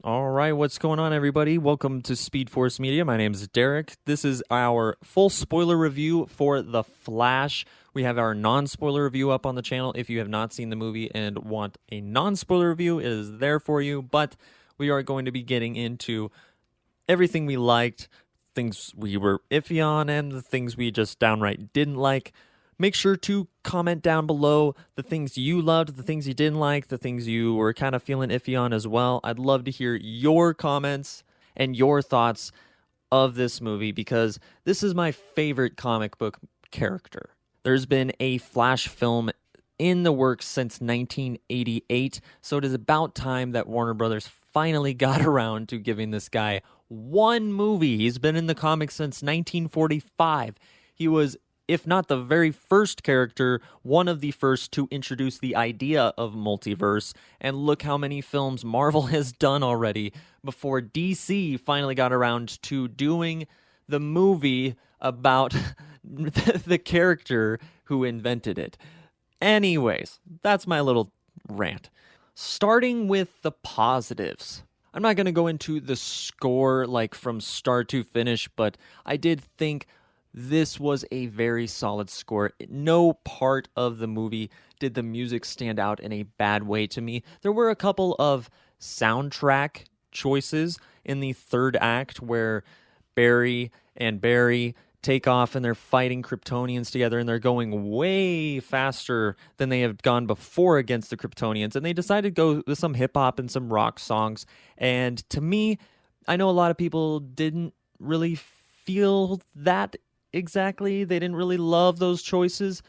All right, what's going on, everybody? Welcome to Speed Force Media. My name is Derek. This is our full spoiler review for The Flash. We have our non-spoiler review up on the channel. If you have not seen the movie and want a non-spoiler review, it is there for you. But we are going to be getting into everything we liked, things we were iffy on, and the things we just downright didn't like. Make sure to comment down below the things you loved, the things you didn't like, the things you were kind of feeling iffy on as well. I'd love to hear your comments and your thoughts of this movie because this is my favorite comic book character. There's been a Flash film in the works since 1988, so it is about time that Warner Brothers finally got around to giving this guy one movie. He's been in the comics since 1945. He was, if not the very first character, one of the first to introduce the idea of multiverse. And look how many films Marvel has done already before DC finally got around to doing the movie about the character who invented it. Anyways, that's my little rant. Starting with the positives. I'm not going to go into the score like from start to finish, but I did think this was a very solid score. No part of the movie did the music stand out in a bad way to me. There were a couple of soundtrack choices in the third act where Barry and Barry take off and they're fighting Kryptonians together and they're going way faster than they have gone before against the Kryptonians. And they decided to go with some hip hop and some rock songs. And to me, I know a lot of people didn't really feel that exactly. They didn't really love those choices.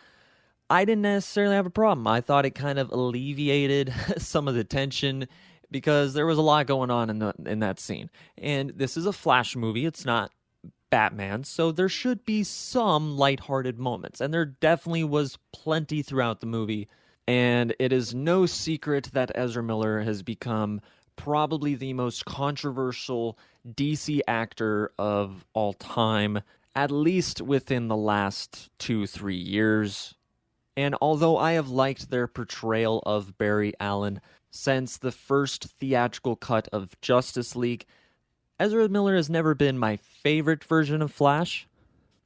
I didn't necessarily have a problem. I thought it kind of alleviated some of the tension because there was a lot going on in that scene. And this is a Flash movie. It's not Batman, so there should be some lighthearted moments. And there definitely was plenty throughout the movie. And it is no secret that Ezra Miller has become probably the most controversial DC actor of all time, at least within the last 2-3 years. And although I have liked their portrayal of Barry Allen since the first theatrical cut of Justice League, Ezra Miller has never been my favorite version of Flash.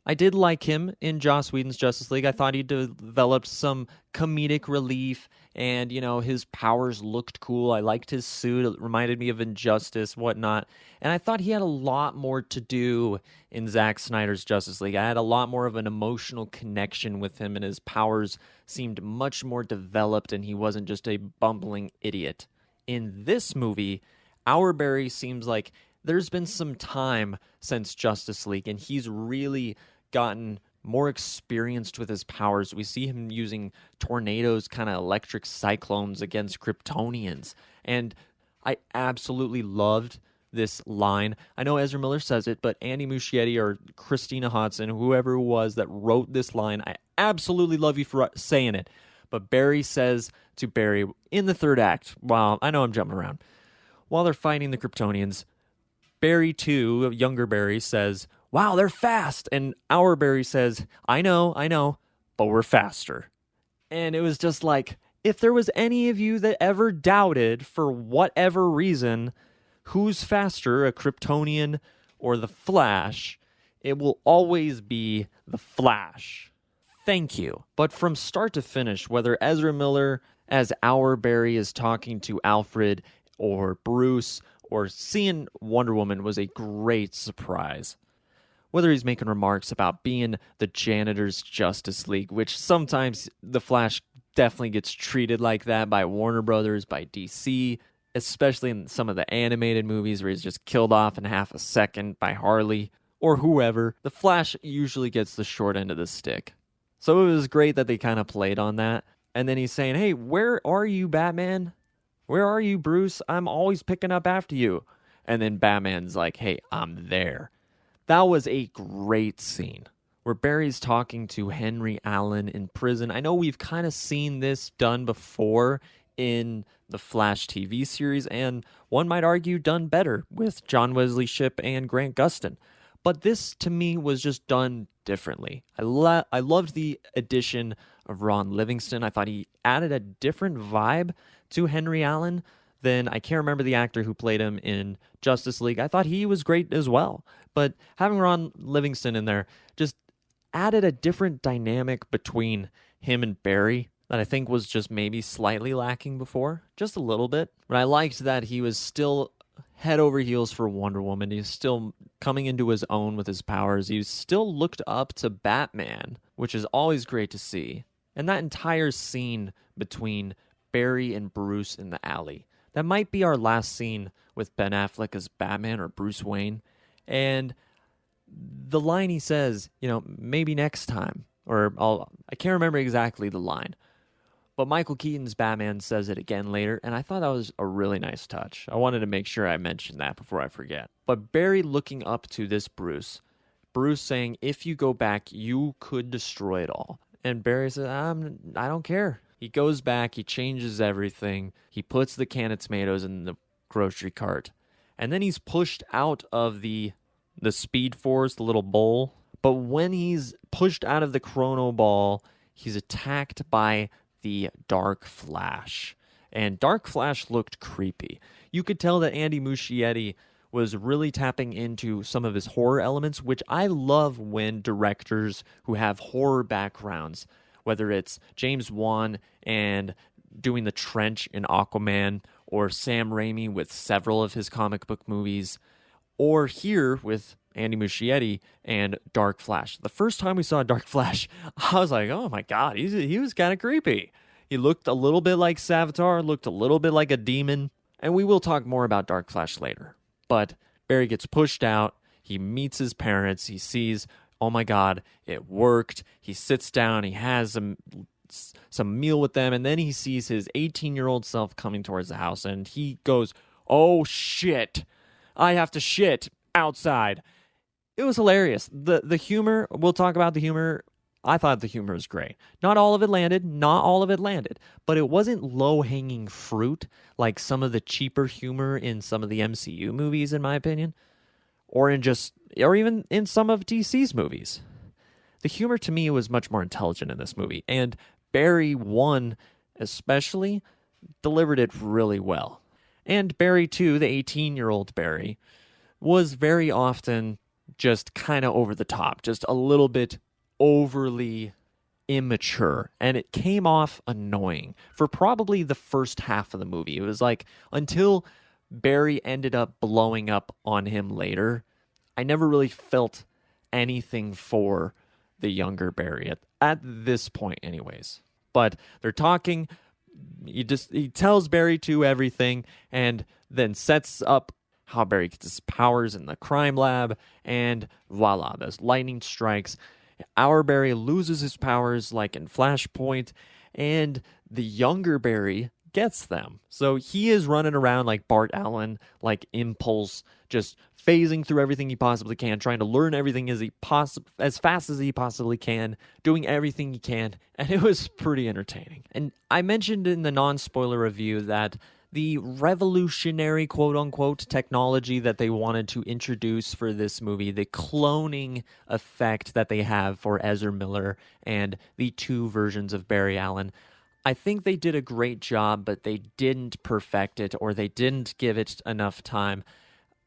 I did like him in Joss Whedon's Justice League. I thought he developed some comedic relief and, his powers looked cool. I liked his suit. It reminded me of Injustice, whatnot. And I thought he had a lot more to do in Zack Snyder's Justice League. I had a lot more of an emotional connection with him, and his powers seemed much more developed, and he wasn't just a bumbling idiot. In this movie, our Barry seems like there's been some time since Justice League, and he's really gotten more experienced with his powers. We see him using tornadoes, kind of electric cyclones against Kryptonians. And I absolutely loved this line. I know Ezra Miller says it, but Andy Muschietti or Christina Hodson, whoever it was that wrote this line, I absolutely love you for saying it. But Barry says to Barry in the third act, I know I'm jumping around, while they're fighting the Kryptonians, Barry 2, younger Barry, says, "Wow, they're fast." And our Barry says, I know, but we're faster. And it was just like, if there was any of you that ever doubted, for whatever reason, who's faster, a Kryptonian or the Flash, it will always be the Flash. Thank you. But from start to finish, whether Ezra Miller as our Barry is talking to Alfred or Bruce, or seeing Wonder Woman was a great surprise. Whether he's making remarks about being the janitor's Justice League, which sometimes the Flash definitely gets treated like that by Warner Brothers, by DC, especially in some of the animated movies where he's just killed off in half a second by Harley or whoever. The Flash usually gets the short end of the stick. So it was great that they kind of played on that. And then he's saying, "Hey, where are you, Batman? Where are you, Bruce? I'm always picking up after you." And then Batman's like, "Hey, I'm there." That was a great scene where Barry's talking to Henry Allen in prison. I know we've kind of seen this done before in the Flash TV series, and one might argue done better with John Wesley Shipp and Grant Gustin. But this, to me, was just done differently. I loved the addition of Ron Livingston. I thought he added a different vibe to Henry Allen. Then I can't remember the actor who played him in Justice League. I thought he was great as well. But having Ron Livingston in there just added a different dynamic between him and Barry that I think was just maybe slightly lacking before, just a little bit. But I liked that he was still head over heels for Wonder Woman. He's still coming into his own with his powers. He still looked up to Batman, which is always great to see. And that entire scene between Barry and Bruce in the alley, that might be our last scene with Ben Affleck as Batman or Bruce Wayne. And the line he says, maybe next time, or I can't remember exactly the line, but Michael Keaton's Batman says it again later, and I thought that was a really nice touch. I wanted to make sure I mentioned that before I forget. But Barry looking up to this Bruce saying, if you go back, you could destroy it all. And Barry says, I don't care. He goes back, he changes everything, he puts the can of tomatoes in the grocery cart, and then he's pushed out of the Speed Force, the little bowl. But when he's pushed out of the Chrono Ball, he's attacked by the Dark Flash. And Dark Flash looked creepy. You could tell that Andy Muschietti was really tapping into some of his horror elements, which I love when directors who have horror backgrounds, whether it's James Wan and doing The Trench in Aquaman, or Sam Raimi with several of his comic book movies, or here with Andy Muschietti and Dark Flash. The first time we saw Dark Flash, I was like, oh my God, he was kind of creepy. He looked a little bit like Savitar, looked a little bit like a demon, and we will talk more about Dark Flash later. But Barry gets pushed out, he meets his parents, he sees, oh my God, it worked. He sits down, he has some meal with them, and then he sees his 18-year-old self coming towards the house, and he goes, oh shit, I have to shit outside. It was hilarious. The humor, we'll talk about the humor. I thought the humor was great. Not all of it landed, but it wasn't low-hanging fruit like some of the cheaper humor in some of the MCU movies, in my opinion, or even in some of DC's movies. The humor to me was much more intelligent in this movie, and Barry 1 especially delivered it really well. And Barry 2, the 18-year-old Barry, was very often just kind of over the top, just a little bit overly immature, and it came off annoying for probably the first half of the movie. It was like until Barry ended up blowing up on him later, I never really felt anything for the younger Barry at this point anyways. But they're talking, he tells Barry to everything and then sets up how Barry gets his powers in the crime lab, and voila, those lightning strikes. Our Barry loses his powers like in Flashpoint, and the younger Barry gets them. So he is running around like Bart Allen, like Impulse, just phasing through everything he possibly can, trying to learn everything as fast as he possibly can, doing everything he can, and it was pretty entertaining. And I mentioned in the non-spoiler review that the revolutionary quote-unquote technology that they wanted to introduce for this movie, the cloning effect that they have for Ezra Miller and the two versions of Barry Allen, I think they did a great job, but they didn't perfect it, or they didn't give it enough time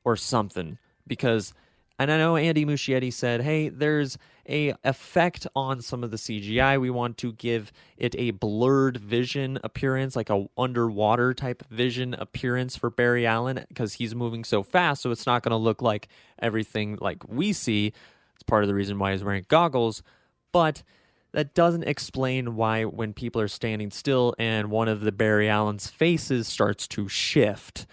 or something. Because, and I know Andy Muschietti said, hey, there's a effect on some of the CGI. We want to give it a blurred vision appearance, like a underwater type vision appearance for Barry Allen, because he's moving so fast, so it's not going to look like everything like we see. It's part of the reason why he's wearing goggles, but that doesn't explain why when people are standing still and one of the Barry Allen's faces starts to shift,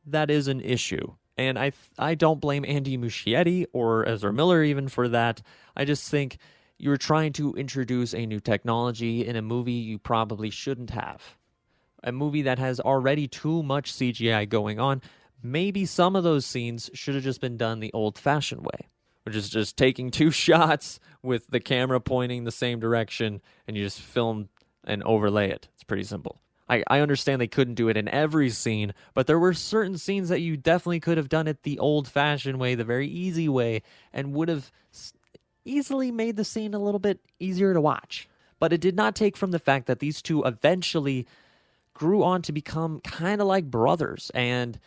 that is an issue. And I don't blame Andy Muschietti or Ezra Miller even for that. I just think you're trying to introduce a new technology in a movie you probably shouldn't have. A movie that has already too much CGI going on. Maybe some of those scenes should have just been done the old-fashioned way, which is just taking two shots with the camera pointing the same direction and you just film and overlay it. It's pretty simple. I understand they couldn't do it in every scene, but there were certain scenes that you definitely could have done it the old-fashioned way, the very easy way, and would have easily made the scene a little bit easier to watch. But it did not take from the fact that these two eventually grew on to become kind of like brothers. And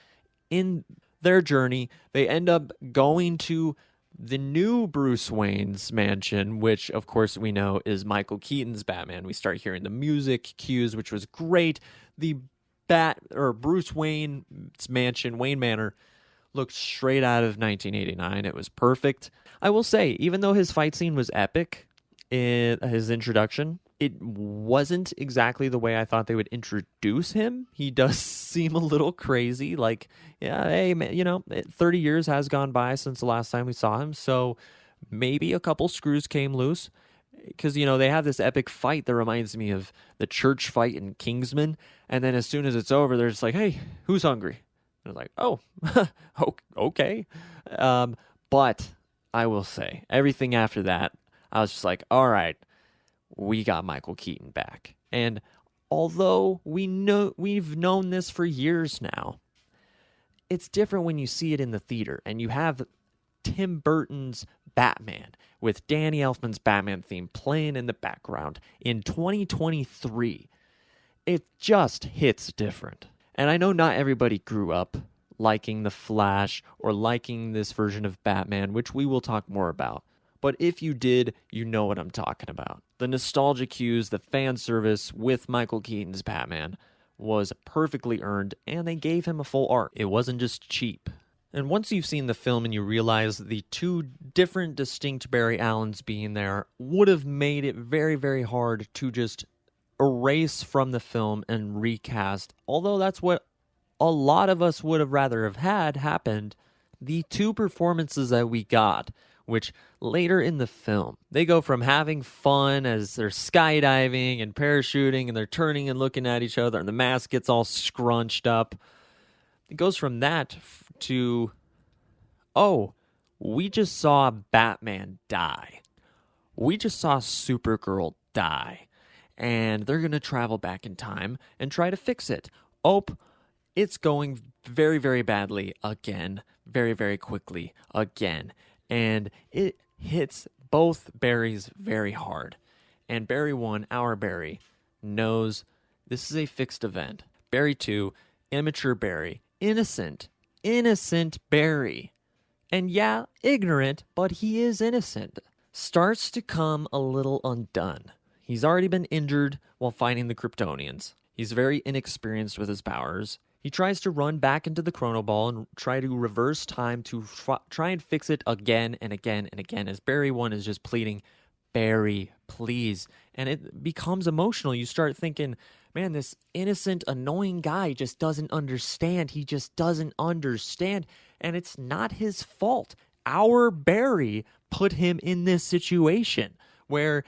in their journey, they end up going to the new Bruce Wayne's mansion, which of course we know is Michael Keaton's Batman. We start hearing the music cues, which was great. The Bruce Wayne's mansion, Wayne Manor, looked straight out of 1989. It was perfect. I will say, even though his fight scene was epic in his introduction, it wasn't exactly the way I thought they would introduce him. He does seem a little crazy. Like, yeah, hey, man, 30 years has gone by since the last time we saw him, so maybe a couple screws came loose. Because, they have this epic fight that reminds me of the church fight in Kingsman, and then as soon as it's over, they're just like, hey, who's hungry? And it's like, oh, okay. But I will say, everything after that, I was just like, all right, we got Michael Keaton back. And although we've known this for years now, it's different when you see it in the theater and you have Tim Burton's Batman with Danny Elfman's Batman theme playing in the background in 2023. It just hits different. And I know not everybody grew up liking The Flash or liking this version of Batman, which we will talk more about. But if you did, you know what I'm talking about. The nostalgia cues, the fan service with Michael Keaton's Batman was perfectly earned, and they gave him a full arc. It wasn't just cheap. And once you've seen the film and you realize the two different distinct Barry Allens being there would have made it very, very hard to just erase from the film and recast, although that's what a lot of us would have rather have had happened, the two performances that we got, which later in the film, they go from having fun as they're skydiving and parachuting and they're turning and looking at each other and the mask gets all scrunched up. It goes from that to, oh, we just saw Batman die. We just saw Supergirl die. And they're going to travel back in time and try to fix it. Oh, it's going very, very badly again, very, very quickly again. And it hits both Barrys very hard. And Barry 1, our Barry, knows this is a fixed event. Barry 2, immature Barry, innocent Barry. And yeah, ignorant, but he is innocent. Starts to come a little undone. He's already been injured while fighting the Kryptonians. He's very inexperienced with his powers. He tries to run back into the Chrono Ball and try to reverse time to try and fix it again and again and again, as Barry 1 is just pleading, Barry, please. And it becomes emotional. You start thinking, man, this innocent, annoying guy just doesn't understand. He just doesn't understand. And it's not his fault. Our Barry put him in this situation where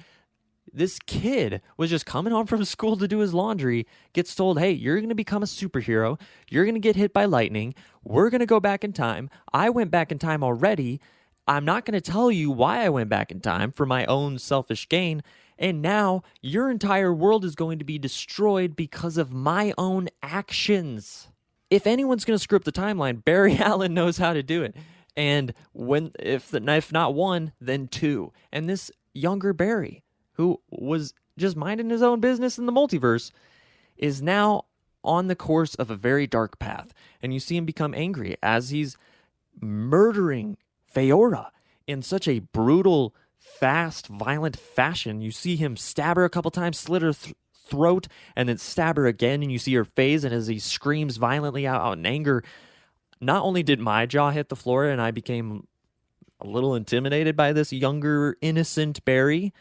this kid was just coming home from school to do his laundry, gets told, hey, you're going to become a superhero. You're going to get hit by lightning. We're going to go back in time. I went back in time already. I'm not going to tell you why I went back in time for my own selfish gain. And now your entire world is going to be destroyed because of my own actions. If anyone's going to screw up the timeline, Barry Allen knows how to do it. And if not one, then two. And this younger Barry, who was just minding his own business in the multiverse, is now on the course of a very dark path. And you see him become angry as he's murdering Feora in such a brutal, fast, violent fashion. You see him stab her a couple times, slit her throat, and then stab her again, and you see her face, and as he screams violently out in anger, not only did my jaw hit the floor and I became a little intimidated by this younger, innocent Barry,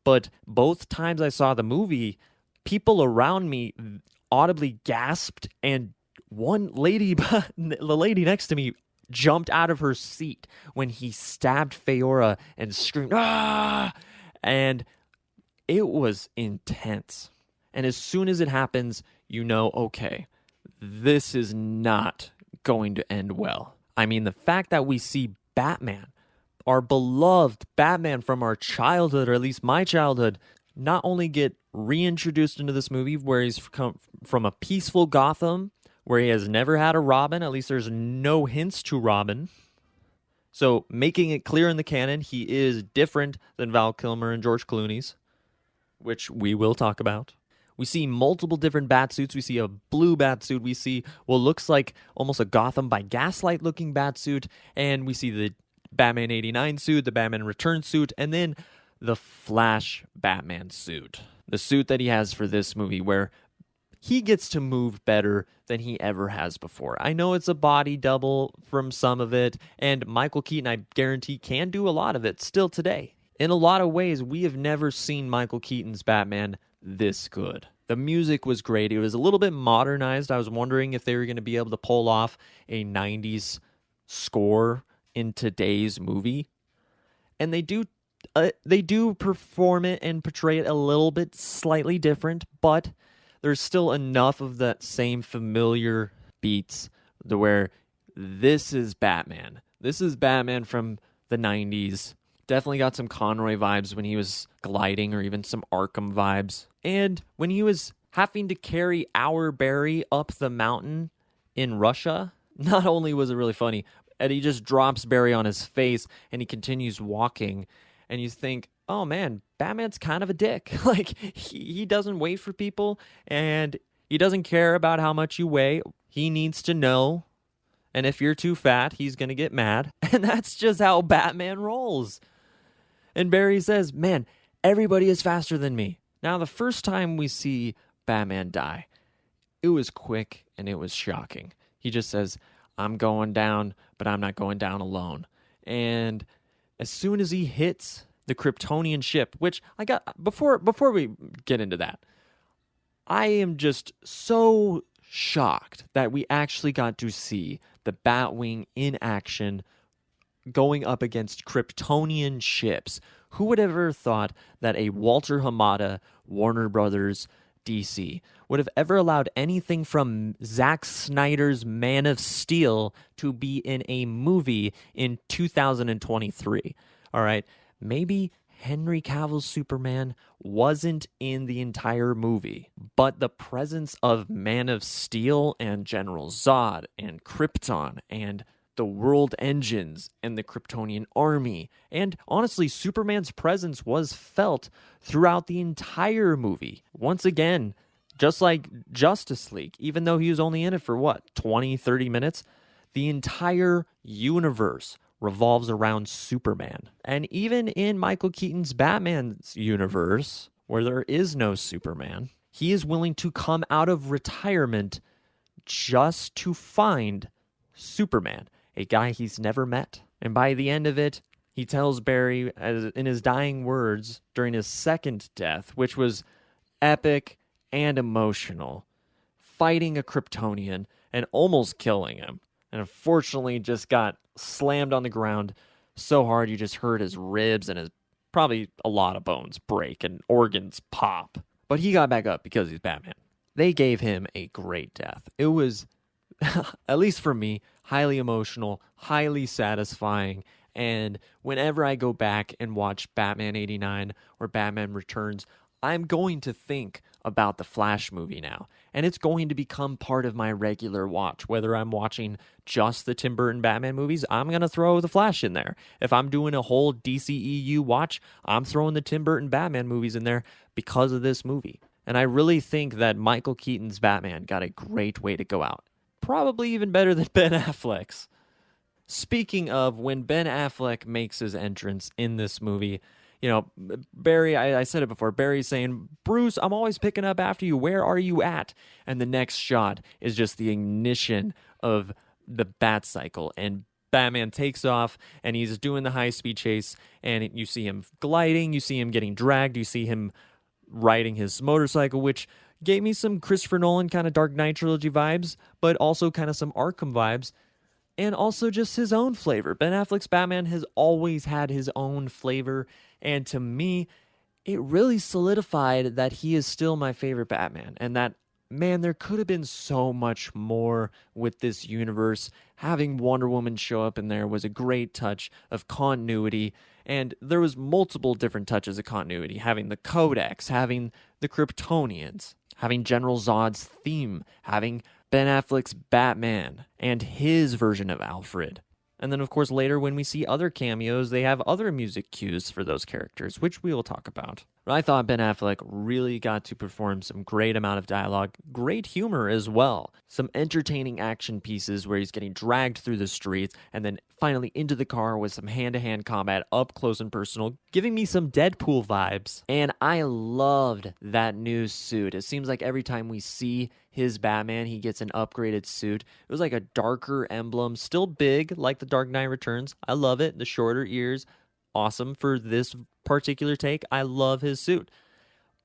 but both times I saw the movie, people around me audibly gasped, and one lady, the lady next to me, jumped out of her seat when he stabbed Feora and screamed, ah! And it was intense. And as soon as it happens, you know, okay, this is not going to end well. I mean, the fact that we see Batman, our beloved Batman from our childhood, or at least my childhood, not only get reintroduced into this movie where he's come from a peaceful Gotham, where he has never had a Robin, at least there's no hints to Robin. So making it clear in the canon, he is different than Val Kilmer and George Clooney's, which we will talk about. We see multiple different Batsuits. We see a blue Batsuit. We see what looks like almost a Gotham by Gaslight looking Batsuit. And we see the Batman 89 suit, the Batman Return suit, and then the Flash Batman suit. The suit that he has for this movie where he gets to move better than he ever has before. I know it's a body double from some of it, and Michael Keaton, I guarantee, can do a lot of it still today. In a lot of ways, we have never seen Michael Keaton's Batman this good. The music was great. It was a little bit modernized. I was wondering if they were going to be able to pull off a 90s score in today's movie. And they do perform it and portray it a little bit slightly different, but there's still enough of that same familiar beats to where this is Batman. This is Batman from the 90s. Definitely got some Conroy vibes when he was gliding, or even some Arkham vibes. And when he was having to carry our Barry up the mountain in Russia, not only was it really funny, and he just drops Barry on his face and he continues walking, and you think, oh man, Batman's kind of a dick. Like, he doesn't wait for people, and he doesn't care about how much you weigh. He needs to know, and if you're too fat, he's going to get mad. And that's just how Batman rolls. And Barry says, man, everybody is faster than me. Now, the first time we see Batman die, it was quick and it was shocking. He just says, I'm going down, but I'm not going down alone. And as soon as he hits the Kryptonian ship, which I got before we get into that, I am just so shocked that we actually got to see the Batwing in action going up against Kryptonian ships. Who would have ever thought that a Walter Hamada, Warner Brothers, DC would have ever allowed anything from Zack Snyder's Man of Steel to be in a movie in 2023? All right, maybe Henry Cavill's Superman wasn't in the entire movie, but the presence of Man of Steel and General Zod and Krypton and the world engines and the Kryptonian army, and honestly, Superman's presence was felt throughout the entire movie. Once again, just like Justice League, even though he was only in it for 20, 30 minutes, the entire universe revolves around Superman. And even in Michael Keaton's Batman's universe, where there is no Superman, he is willing to come out of retirement just to find Superman, a guy he's never met. And by the end of it, he tells Barry, in his dying words during his second death, which was epic and emotional, fighting a Kryptonian and almost killing him. And unfortunately just got slammed on the ground so hard you just heard his ribs and his probably a lot of bones break and organs pop. But he got back up because he's Batman. They gave him a great death. It was, at least for me, highly emotional, highly satisfying. And whenever I go back and watch Batman 89 or Batman Returns, I'm going to think about the Flash movie now. And it's going to become part of my regular watch. Whether I'm watching just the Tim Burton Batman movies, I'm going to throw the Flash in there. If I'm doing a whole DCEU watch, I'm throwing the Tim Burton Batman movies in there because of this movie. And I really think that Michael Keaton's Batman got a great way to go out. Probably even better than Ben Affleck's. Speaking of when Ben Affleck makes his entrance in this movie, you know, Barry, I said it before, Barry's saying, Bruce, I'm always picking up after you. Where are you at? And the next shot is just the ignition of the bat cycle. And Batman takes off and he's doing the high-speed chase. And you see him gliding. You see him getting dragged. You see him riding his motorcycle, which gave me some Christopher Nolan kind of Dark Knight trilogy vibes, but also kind of some Arkham vibes. And also just his own flavor. Ben Affleck's Batman has always had his own flavor. And to me, it really solidified that he is still my favorite Batman. And that, man, there could have been so much more with this universe. Having Wonder Woman show up in there was a great touch of continuity. And there was multiple different touches of continuity. Having the Codex, having the Kryptonians, having General Zod's theme, having Ben Affleck's Batman and his version of Alfred. And then, of course, later when we see other cameos, they have other music cues for those characters, which we will talk about. But I thought Ben Affleck really got to perform some great amount of dialogue, great humor as well. Some entertaining action pieces where he's getting dragged through the streets and then finally into the car with some hand-to-hand combat up close and personal, giving me some Deadpool vibes. And I loved that new suit. It seems like every time we see his Batman, he gets an upgraded suit. It was like a darker emblem, still big like the Dark Knight Returns. I love it. The shorter ears, awesome for this particular take. I love his suit.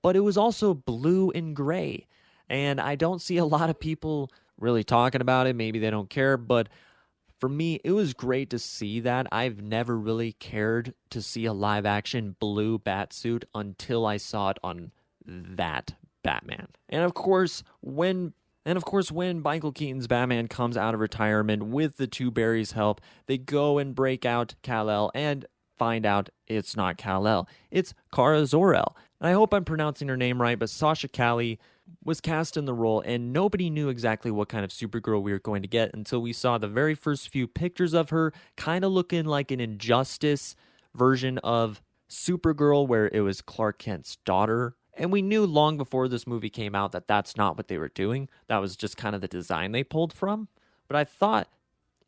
But it was also blue and gray. And I don't see a lot of people really talking about it. Maybe they don't care. But for me, it was great to see that. I've never really cared to see a live action blue Batsuit until I saw it on that Batman. And of course, when Michael Keaton's Batman comes out of retirement with the Two Barrys' help, they go and break out Kal-El and find out it's not Kal-El. It's Kara Zor-El. And I hope I'm pronouncing her name right, but Sasha Calle was cast in the role, and nobody knew exactly what kind of Supergirl we were going to get until we saw the very first few pictures of her, kind of looking like an Injustice version of Supergirl, where it was Clark Kent's daughter. And we knew long before this movie came out that that's not what they were doing. That was just kind of the design they pulled from. But I thought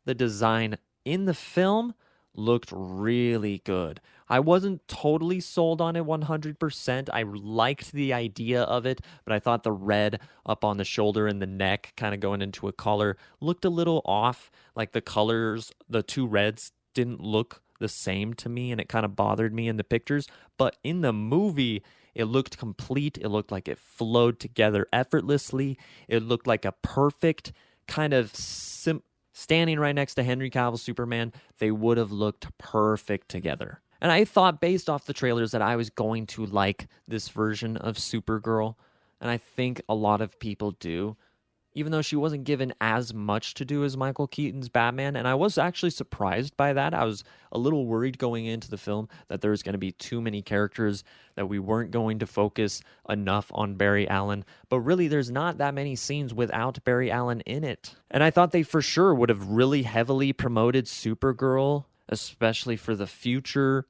the design in the film looked really good. I wasn't totally sold on it 100%. I liked the idea of it, but I thought the red up on the shoulder and the neck kind of going into a collar looked a little off. Like the colors, the two reds didn't look the same to me, and it kind of bothered me in the pictures. But in the movie, it looked complete. It looked like it flowed together effortlessly. It looked like a perfect kind of standing right next to Henry Cavill's Superman, they would have looked perfect together. And I thought, based off the trailers, that I was going to like this version of Supergirl. And I think a lot of people do, even though she wasn't given as much to do as Michael Keaton's Batman. And I was actually surprised by that. I was a little worried going into the film that there was going to be too many characters, that we weren't going to focus enough on Barry Allen. But really, there's not that many scenes without Barry Allen in it. And I thought they for sure would have really heavily promoted Supergirl, especially for the future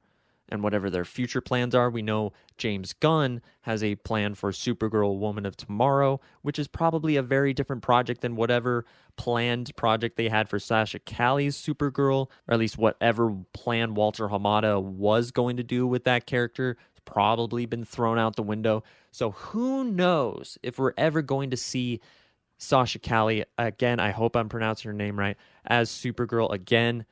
and whatever their future plans are. We know James Gunn has a plan for Supergirl Woman of Tomorrow, which is probably a very different project than whatever planned project they had for Sasha Calle's Supergirl, or at least whatever plan Walter Hamada was going to do with that character. It's probably been thrown out the window. So who knows if we're ever going to see Sasha Calle again. I hope I'm pronouncing her name right, as Supergirl again.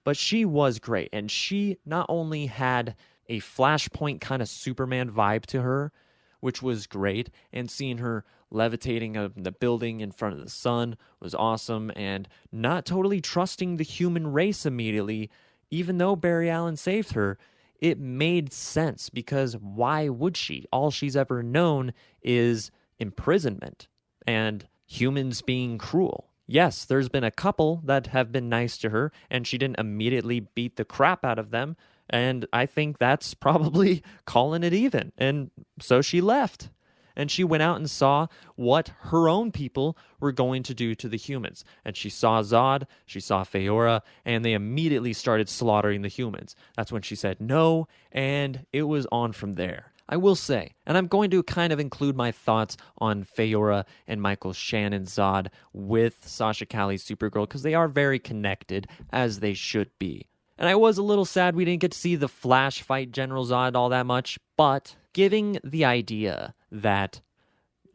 But she was great, and she not only had a Flashpoint kind of Superman vibe to her, which was great, and seeing her levitating in the building in front of the sun was awesome, and not totally trusting the human race immediately, even though Barry Allen saved her, it made sense, because why would she? All she's ever known is imprisonment and humans being cruel. Yes, there's been a couple that have been nice to her, and she didn't immediately beat the crap out of them, and I think that's probably calling it even. And so she left, and she went out and saw what her own people were going to do to the humans. And she saw Zod, she saw Feora, and they immediately started slaughtering the humans. That's when she said no, and it was on from there. I will say, and I'm going to kind of include my thoughts on Feora and Michael Shannon Zod with Sasha Calle's Supergirl, because they are very connected, as they should be. And I was a little sad we didn't get to see the Flash fight General Zod all that much, but giving the idea that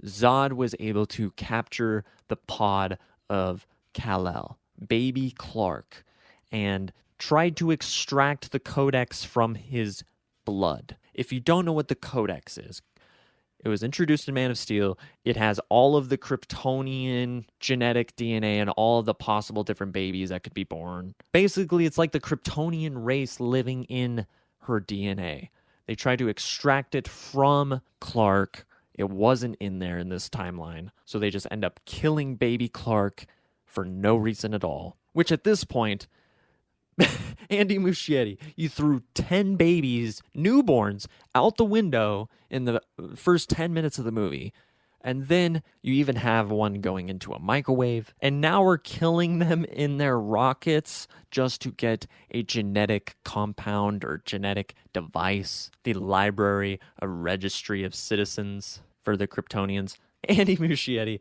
Zod was able to capture the pod of Kal-El, baby Clark, and tried to extract the codex from his blood. If you don't know what the Codex is, it was introduced in Man of Steel. It has all of the Kryptonian genetic DNA and all of the possible different babies that could be born. Basically, it's like the Kryptonian race living in her DNA. They tried to extract it from Clark. It wasn't in there in this timeline. So they just end up killing baby Clark for no reason at all. Which at this point, Andy Muschietti, you threw 10 babies, newborns, out the window in the first 10 minutes of the movie. And then you even have one going into a microwave. And now we're killing them in their rockets just to get a genetic compound or genetic device. The library, a registry of citizens for the Kryptonians. Andy Muschietti,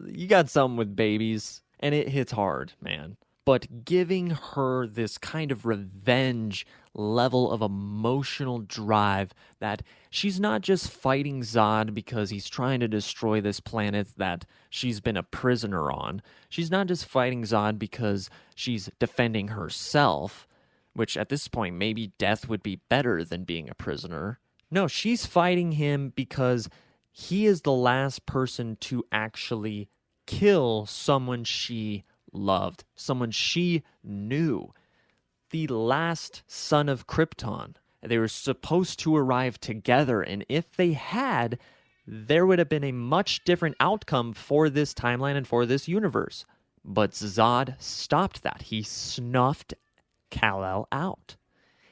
you got something with babies. And it hits hard, man. But giving her this kind of revenge level of emotional drive that she's not just fighting Zod because he's trying to destroy this planet that she's been a prisoner on. She's not just fighting Zod because she's defending herself, which at this point maybe death would be better than being a prisoner. No, she's fighting him because he is the last person to actually kill someone she loved, someone she knew, the last son of Krypton. They were supposed to arrive together, and if they had, there would have been a much different outcome for this timeline and for this universe. But Zod stopped that. He snuffed Kal-El out.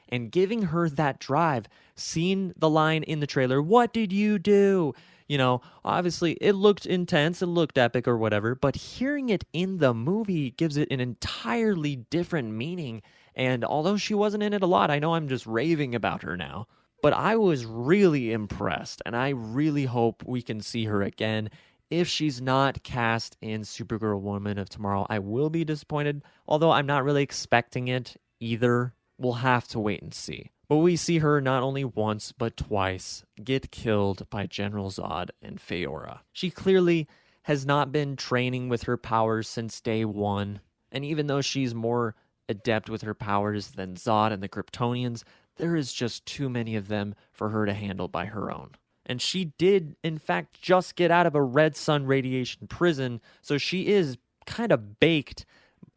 And giving her that drive, seeing the line in the trailer, "What did you do?" You know, obviously it looked intense, it looked epic or whatever, but hearing it in the movie gives it an entirely different meaning. And although she wasn't in it a lot, I know I'm just raving about her now, but I was really impressed, and I really hope we can see her again. If she's not cast in Supergirl Woman of Tomorrow, I will be disappointed, although I'm not really expecting it either. We'll have to wait and see. But we see her not only once, but twice get killed by General Zod and Feora. She clearly has not been training with her powers since day one. And even though she's more adept with her powers than Zod and the Kryptonians, there is just too many of them for her to handle by her own. And she did, in fact, just get out of a red sun radiation prison, so she is kind of baked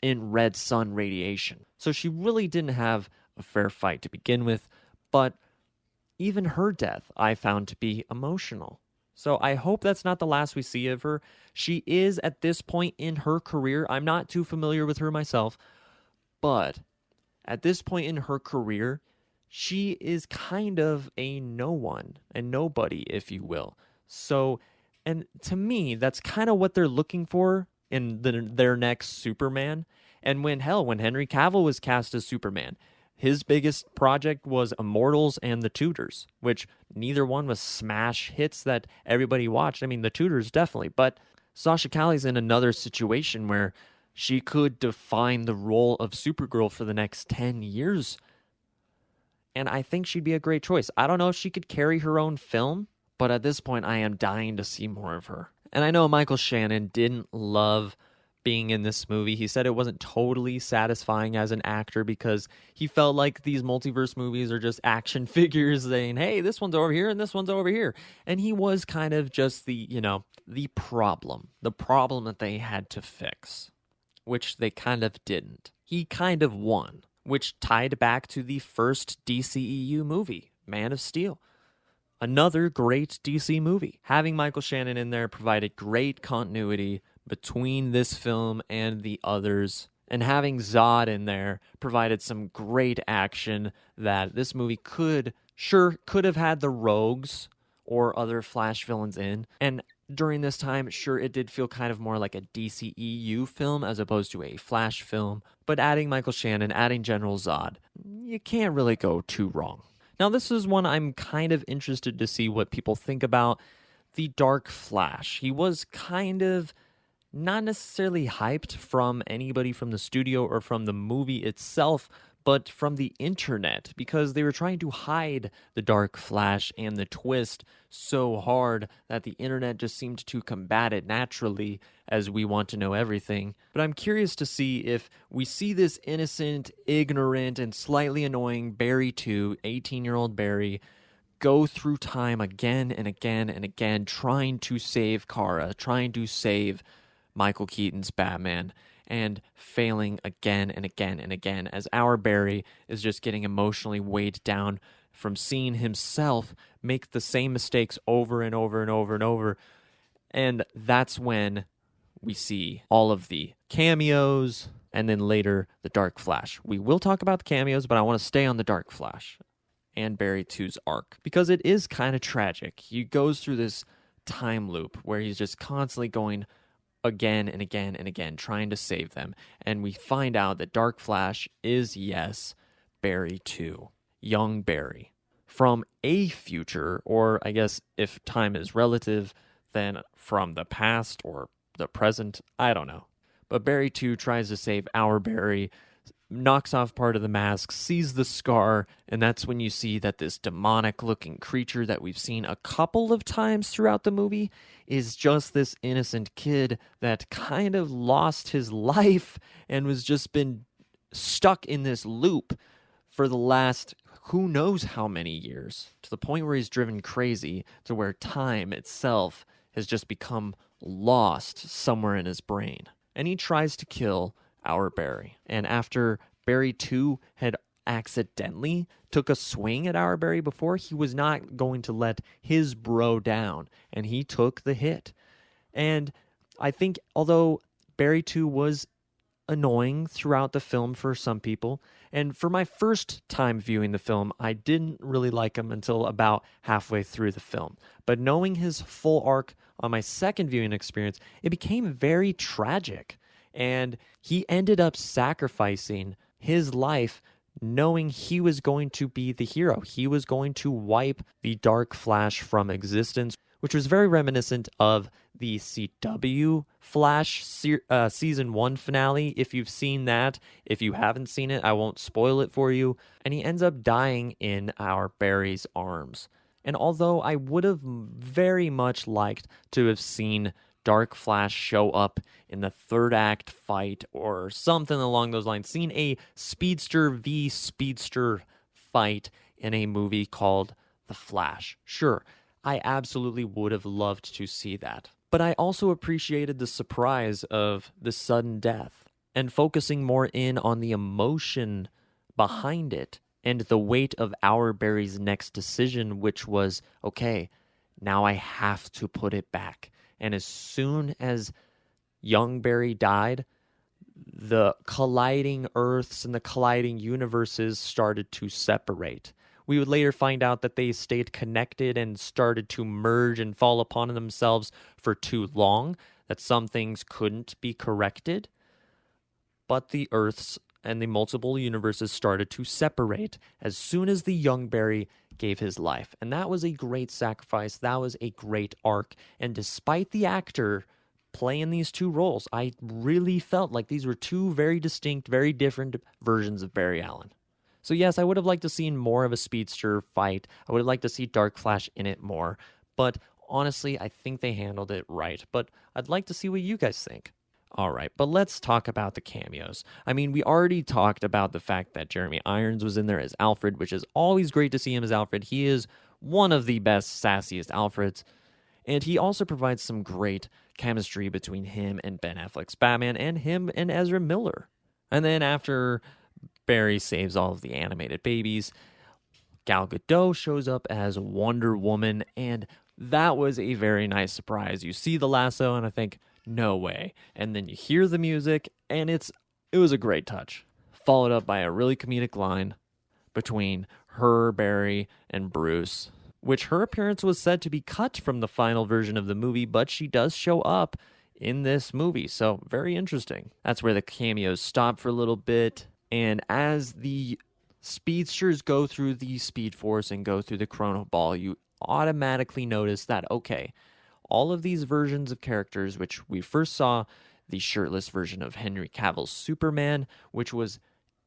in red sun radiation. So she really didn't have a fair fight to begin with, but even her death I found to be emotional. So I hope that's not the last we see of her. She is at this point in her career, I'm not too familiar with her myself, but at this point in her career, she is kind of a no one, a nobody, if you will. So, and to me, that's kind of what they're looking for in their next Superman. And when Henry Cavill was cast as Superman, his biggest project was Immortals and The Tudors, which neither one was smash hits that everybody watched. I mean, The Tudors definitely, but Sasha Calle's in another situation where she could define the role of Supergirl for the next 10 years. And I think she'd be a great choice. I don't know if she could carry her own film, but at this point, I am dying to see more of her. And I know Michael Shannon didn't love being in this movie. He said it wasn't totally satisfying as an actor because he felt like these multiverse movies are just action figures saying, hey, this one's over here and this one's over here. And he was kind of just the problem that they had to fix, which they kind of didn't. He kind of won, which tied back to the first DCEU movie, Man of Steel. Another great DC movie. Having Michael Shannon in there provided great continuity between this film and the others, and having Zod in there provided some great action that this movie could have had the Rogues or other Flash villains in. And during this time, sure, it did feel kind of more like a DCEU film as opposed to a Flash film, but adding Michael Shannon, adding General Zod, you can't really go too wrong. Now, this is one I'm kind of interested to see what people think about. The Dark Flash. He was kind of not necessarily hyped from anybody from the studio or from the movie itself, but from the internet, because they were trying to hide the Dark Flash and the twist so hard that the internet just seemed to combat it naturally, as we want to know everything. But I'm curious to see if we see this innocent, ignorant, and slightly annoying Barry 2, 18-year-old Barry, go through time again and again and again, trying to save Kara, trying to save Michael Keaton's Batman, and failing again and again and again as our Barry is just getting emotionally weighed down from seeing himself make the same mistakes over and over and over and over. And that's when we see all of the cameos and then later the Dark Flash. We will talk about the cameos, but I want to stay on the Dark Flash and Barry 2's arc because it is kind of tragic. He goes through this time loop where he's just constantly going again and again and again, trying to save them. And we find out that Dark Flash is, yes, Barry 2, young Barry, from a future, or I guess if time is relative, then from the past or the present, I don't know. But Barry 2 tries to save our Barry, knocks off part of the mask, sees the scar, and that's when you see that this demonic-looking creature that we've seen a couple of times throughout the movie is just this innocent kid that kind of lost his life and was just been stuck in this loop for the last who knows how many years, to the point where he's driven crazy, to where time itself has just become lost somewhere in his brain. And he tries to kill our Barry. And after Barry 2 had accidentally took a swing at our Barry before, he was not going to let his bro down, and he took the hit. And I think although Barry 2 was annoying throughout the film for some people, and for my first time viewing the film, I didn't really like him until about halfway through the film. But knowing his full arc on my second viewing experience, it became very tragic. And he ended up sacrificing his life knowing he was going to be the hero. He was going to wipe the Dark Flash from existence, which was very reminiscent of the CW Flash Season 1 finale, if you've seen that. If you haven't seen it, I won't spoil it for you. And he ends up dying in our Barry's arms. And although I would have very much liked to have seen Dark Flash show up in the third act fight or something along those lines, seen a Speedster v. Speedster fight in a movie called The Flash, sure, I absolutely would have loved to see that. But I also appreciated the surprise of the sudden death and focusing more in on the emotion behind it and the weight of our Barry's next decision, which was, okay, now I have to put it back. And as soon as young Barry died, the colliding Earths and the colliding universes started to separate. We would later find out that they stayed connected and started to merge and fall upon themselves for too long, that some things couldn't be corrected. But the Earths and the multiple universes started to separate as soon as the young Barry gave his life. And that was a great sacrifice. That was a great arc. And despite the actor playing these two roles, I really felt like these were two very distinct, very different versions of Barry Allen. So yes, I would have liked to see more of a speedster fight. I would have liked to see Dark Flash in it more. But honestly, I think they handled it right. But I'd like to see what you guys think. All right, but let's talk about the cameos. I mean, we already talked about the fact that Jeremy Irons was in there as Alfred, which is always great to see him as Alfred. He is one of the best, sassiest Alfreds. And he also provides some great chemistry between him and Ben Affleck's Batman and him and Ezra Miller. And then after Barry saves all of the animated babies, Gal Gadot shows up as Wonder Woman, and that was a very nice surprise. You see the lasso, and I think, no way. And then you hear the music, and it was a great touch. Followed up by a really comedic line between her, Barry, and Bruce, which her appearance was said to be cut from the final version of the movie, but she does show up in this movie, so very interesting. That's where the cameos stop for a little bit, and as the speedsters go through the Speed Force and go through the Chrono Ball, you automatically notice that, okay, all of these versions of characters, which we first saw the shirtless version of Henry Cavill's Superman, which was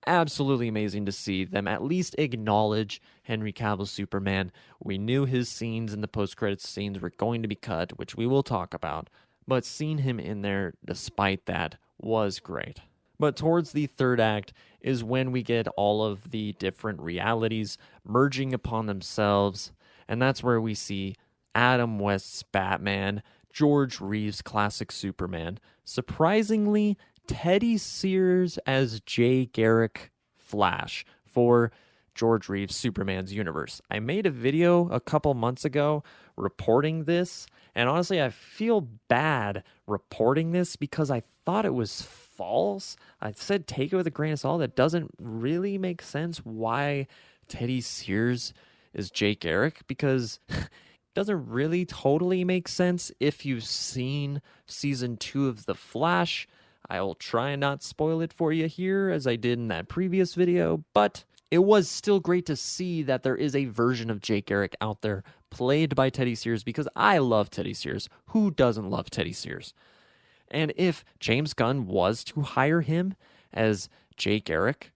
absolutely amazing to see them at least acknowledge Henry Cavill's Superman. We knew his scenes in the post-credits scenes were going to be cut, which we will talk about, but seeing him in there despite that was great. But towards the third act is when we get all of the different realities merging upon themselves, and that's where we see Adam West's Batman, George Reeves' classic Superman, surprisingly Teddy Sears as Jay Garrick Flash for George Reeves' Superman's universe. I made a video a couple months ago reporting this, and honestly, I feel bad reporting this because I thought it was false. I said take it with a grain of salt. That doesn't really make sense why Teddy Sears is Jay Garrick, because doesn't really totally make sense if you've seen season 2 of The Flash. I will try and not spoil it for you here as I did in that previous video, but it was still great to see that there is a version of Jay Garrick out there played by Teddy Sears, because I love Teddy Sears. Who doesn't love Teddy Sears? And if James Gunn was to hire him as Jay Garrick,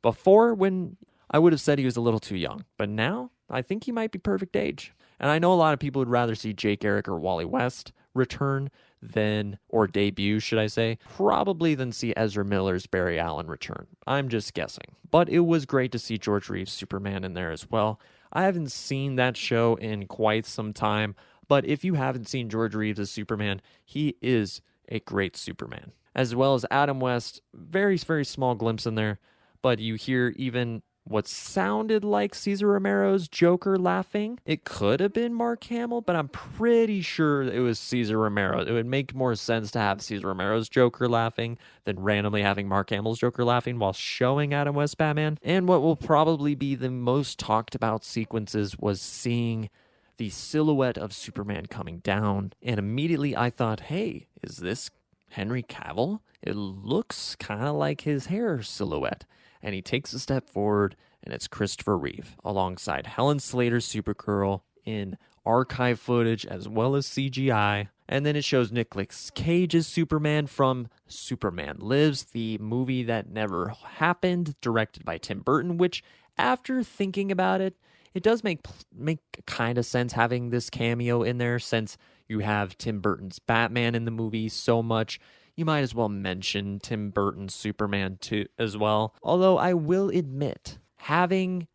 before, when I would have said he was a little too young, but now I think he might be perfect age. And I know a lot of people would rather see Jay Garrick or Wally West return than, or debut, should I say, probably than see Ezra Miller's Barry Allen return. I'm just guessing. But it was great to see George Reeves' Superman in there as well. I haven't seen that show in quite some time, but if you haven't seen George Reeves as Superman, he is a great Superman. As well as Adam West, very, very small glimpse in there, but you hear even what sounded like Cesar Romero's Joker laughing. It could have been Mark Hamill, but I'm pretty sure it was Cesar Romero. It would make more sense to have Cesar Romero's Joker laughing than randomly having Mark Hamill's Joker laughing while showing Adam West Batman. And what will probably be the most talked about sequences was seeing the silhouette of Superman coming down. And immediately I thought, hey, is this Henry Cavill? It looks kind of like his hair silhouette. And he takes a step forward, and it's Christopher Reeve, alongside Helen Slater's Supergirl in archive footage as well as CGI. And then it shows Nicolas Cage's Superman from Superman Lives, the movie that never happened, directed by Tim Burton, which, after thinking about it, it does make kind of sense having this cameo in there, since you have Tim Burton's Batman in the movie so much. You might as well mention Tim Burton's Superman too as well. Although I will admit, having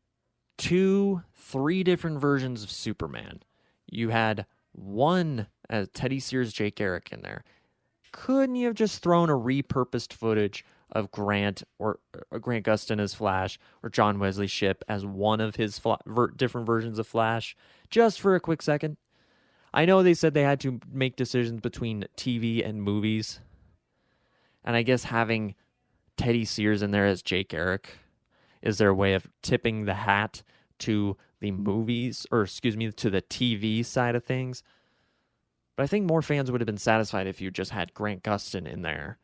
3 different versions of Superman, you had one as Teddy Sears, Jay Garrick in there. Couldn't you have just thrown a repurposed footage of Grant Gustin as Flash, or John Wesley Shipp as one of his different versions of Flash, just for a quick second? I know they said they had to make decisions between TV and movies, and I guess having Teddy Sears in there as Jay Garrick is their way of tipping the hat to the movies, or to the TV side of things. But I think more fans would have been satisfied if you just had Grant Gustin in there,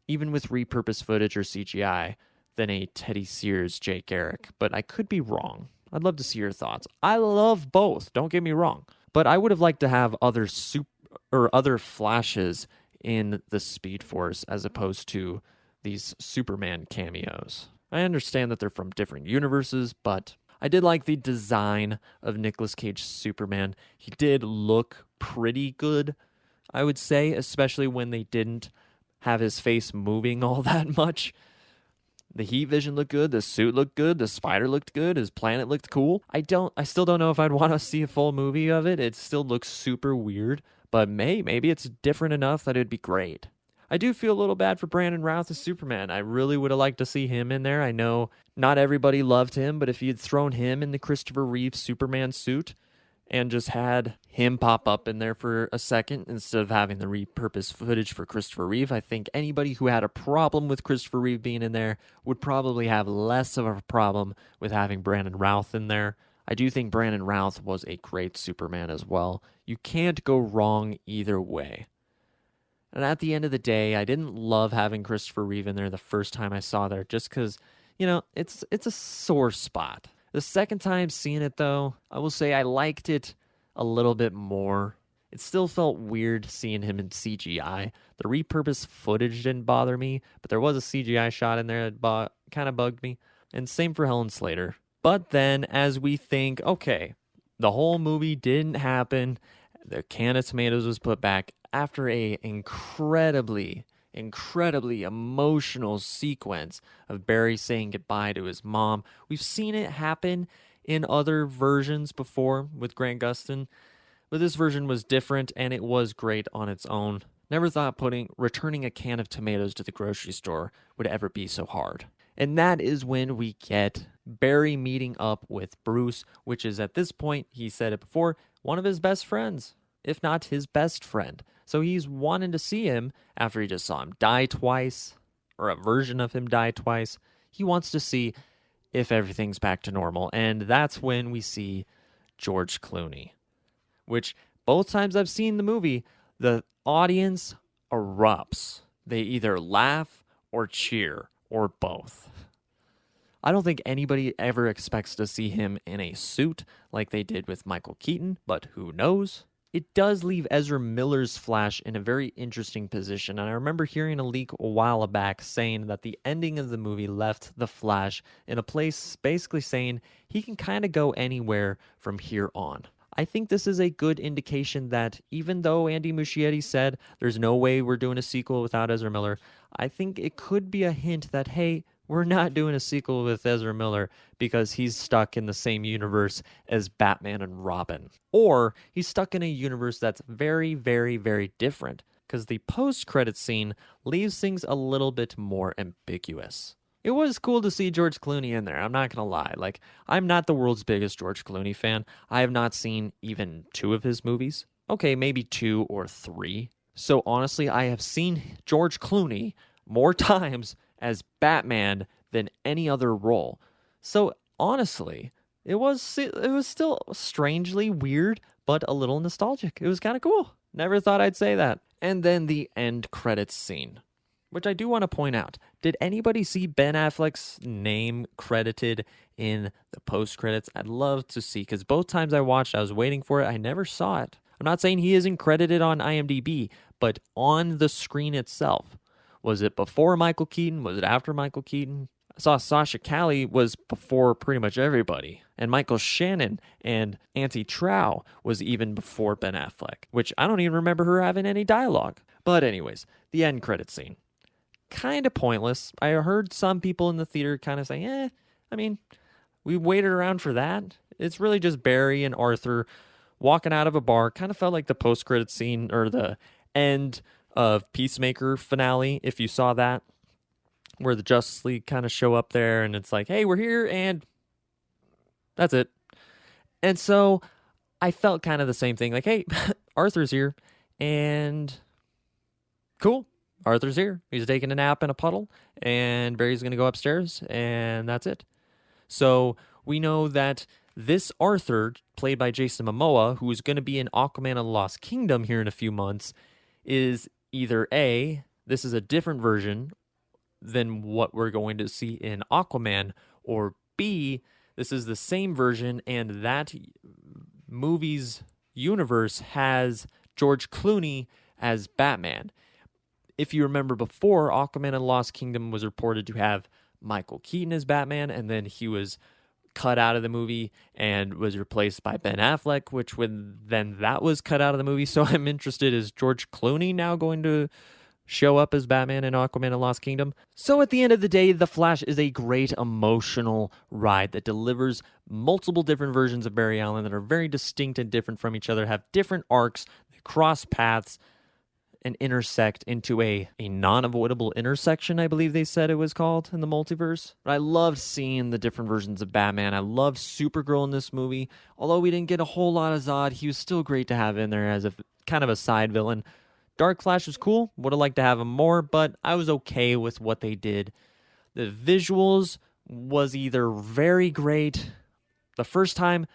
even with repurposed footage or CGI, than a Teddy Sears Jay Garrick. But I could be wrong. I'd love to see your thoughts. I love both, don't get me wrong. But I would have liked to have other Flashes in the Speed Force as opposed to these Superman cameos. I understand that they're from different universes, but I did like the design of Nicolas Cage's Superman. He did look pretty good, I would say, especially when they didn't have his face moving all that much. The heat vision looked good, the suit looked good, the spider looked good, his planet looked cool. I still don't know if I'd want to see a full movie of it. It still looks super weird, but maybe it's different enough that it'd be great. I do feel a little bad for Brandon Routh as Superman. I really would have liked to see him in there. I know not everybody loved him, but if you'd thrown him in the Christopher Reeve Superman suit and just had him pop up in there for a second instead of having the repurposed footage for Christopher Reeve, I think anybody who had a problem with Christopher Reeve being in there would probably have less of a problem with having Brandon Routh in there. I do think Brandon Routh was a great Superman as well. You can't go wrong either way. And at the end of the day, I didn't love having Christopher Reeve in there the first time I saw there, just because, it's a sore spot. The second time seeing it, though, I will say I liked it a little bit more. It still felt weird seeing him in CGI. The repurposed footage didn't bother me, but there was a CGI shot in there that kind of bugged me. And same for Helen Slater. But then, as we think, okay, the whole movie didn't happen, the can of tomatoes was put back after a incredibly emotional sequence of Barry saying goodbye to his mom. We've seen it happen in other versions before with Grant Gustin, but this version was different and it was great on its own. Never thought returning a can of tomatoes to the grocery store would ever be so hard. And that is when we get Barry meeting up with Bruce, which is at this point, he said it before, one of his best friends, if not his best friend. So he's wanting to see him after he just saw him die twice, or a version of him die twice. He wants to see if everything's back to normal. And that's when we see George Clooney. which both times I've seen the movie, the audience erupts. They either laugh or cheer or both. I don't think anybody ever expects to see him in a suit like they did with Michael Keaton, but who knows? It does leave Ezra Miller's Flash in a very interesting position, and I remember hearing a leak a while back saying that the ending of the movie left the Flash in a place basically saying he can kind of go anywhere from here on. I think this is a good indication that even though Andy Muschietti said there's no way we're doing a sequel without Ezra Miller, I think it could be a hint that, hey, we're not doing a sequel with Ezra Miller because he's stuck in the same universe as Batman and Robin. Or he's stuck in a universe that's very, very, very different, because the post-credits scene leaves things a little bit more ambiguous. It was cool to see George Clooney in there, I'm not going to lie. Like, I'm not the world's biggest George Clooney fan. I have not seen even 2 of his movies. Okay, maybe 2 or 3. So honestly, I have seen George Clooney more times as Batman than any other role. So honestly, it was still strangely weird, but a little nostalgic. It was kind of cool. Never thought I'd say that. And then the end credits scene, which I do want to point out. Did anybody see Ben Affleck's name credited in the post credits? I'd love to see, because both times I watched, I was waiting for it. I never saw it. I'm not saying he isn't credited on IMDb, but on the screen itself. Was it before Michael Keaton? Was it after Michael Keaton? I saw Sasha Calle was before pretty much everybody. And Michael Shannon and Auntie Trow was even before Ben Affleck, which I don't even remember her having any dialogue. But anyways, the end credit scene. Kind of pointless. I heard some people in the theater kind of say, I mean, we waited around for that. It's really just Barry and Arthur walking out of a bar. Kind of felt like the post-credit scene or the end of Peacemaker finale, if you saw that, where the Justice League kind of show up there and it's like, hey, we're here, and that's it. And so I felt kind of the same thing, like, hey, Arthur's here, and cool, Arthur's here. He's taking a nap in a puddle, and Barry's going to go upstairs, and that's it. So we know that this Arthur, played by Jason Momoa, who is going to be in Aquaman and the Lost Kingdom here in a few months, is either A, this is a different version than what we're going to see in Aquaman, or B, this is the same version and that movie's universe has George Clooney as Batman. If you remember before, Aquaman and Lost Kingdom was reported to have Michael Keaton as Batman, and then he was cut out of the movie and was replaced by Ben Affleck, which then that was cut out of the movie. So I'm interested, is George Clooney now going to show up as Batman in Aquaman and Lost Kingdom? So at the end of the day, The Flash is a great emotional ride that delivers multiple different versions of Barry Allen that are very distinct and different from each other, have different arcs, they cross paths, and intersect into a non-avoidable intersection, I believe they said it was called in the multiverse. But I loved seeing the different versions of Batman. I loved Supergirl in this movie. Although we didn't get a whole lot of Zod, he was still great to have in there as a kind of a side villain. Dark Flash was cool. Would have liked to have him more, but I was okay with what they did. The visuals was either very great. The first time,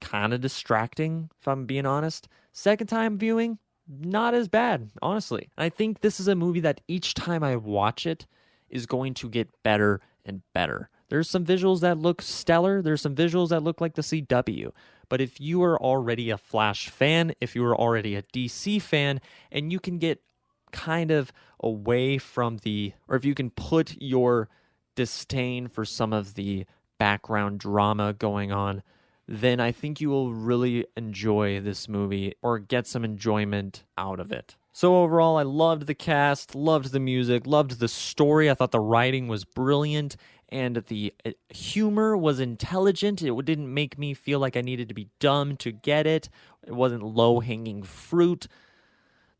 kind of distracting, if I'm being honest. Second time viewing, not as bad, honestly. And I think this is a movie that each time I watch it is going to get better and better. There's some visuals that look stellar. There's some visuals that look like the CW. But if you are already a Flash fan, if you are already a DC fan, and you can get kind of away from or if you can put your disdain for some of the background drama going on, then I think you will really enjoy this movie or get some enjoyment out of it. So overall, I loved the cast, loved the music, loved the story. I thought the writing was brilliant and the humor was intelligent. It didn't make me feel like I needed to be dumb to get it. It wasn't low-hanging fruit.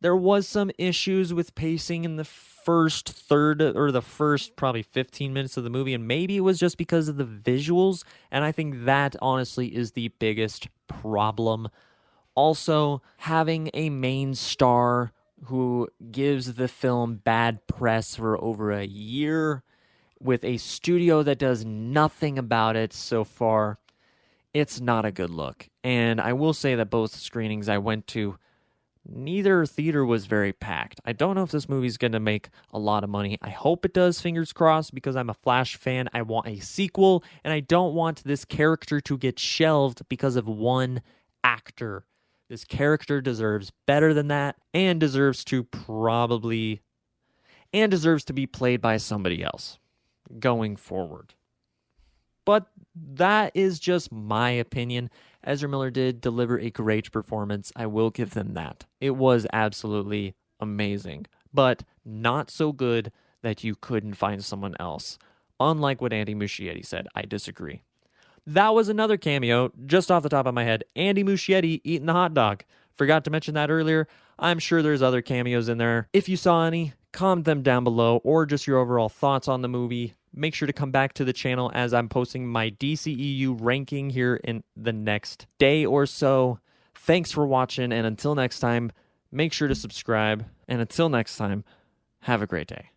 There was some issues with pacing in the first third or the first probably 15 minutes of the movie, and maybe it was just because of the visuals, and I think that honestly is the biggest problem. Also, having a main star who gives the film bad press for over a year with a studio that does nothing about it so far, it's not a good look. And I will say that both screenings I went to, neither theater was very packed. I don't know if this movie's going to make a lot of money. I hope it does, fingers crossed, because I'm a Flash fan. I want a sequel, and I don't want this character to get shelved because of one actor. This character deserves better than that, and deserves to be played by somebody else going forward. But that is just my opinion. Ezra Miller did deliver a great performance. I will give them that. It was absolutely amazing, but not so good that you couldn't find someone else. Unlike what Andy Muschietti said, I disagree. That was another cameo, just off the top of my head. Andy Muschietti eating the hot dog. Forgot to mention that earlier. I'm sure there's other cameos in there. If you saw any, comment them down below, or just your overall thoughts on the movie. Make sure to come back to the channel as I'm posting my DCEU ranking here in the next day or so. Thanks for watching, and until next time, make sure to subscribe. And until next time, have a great day.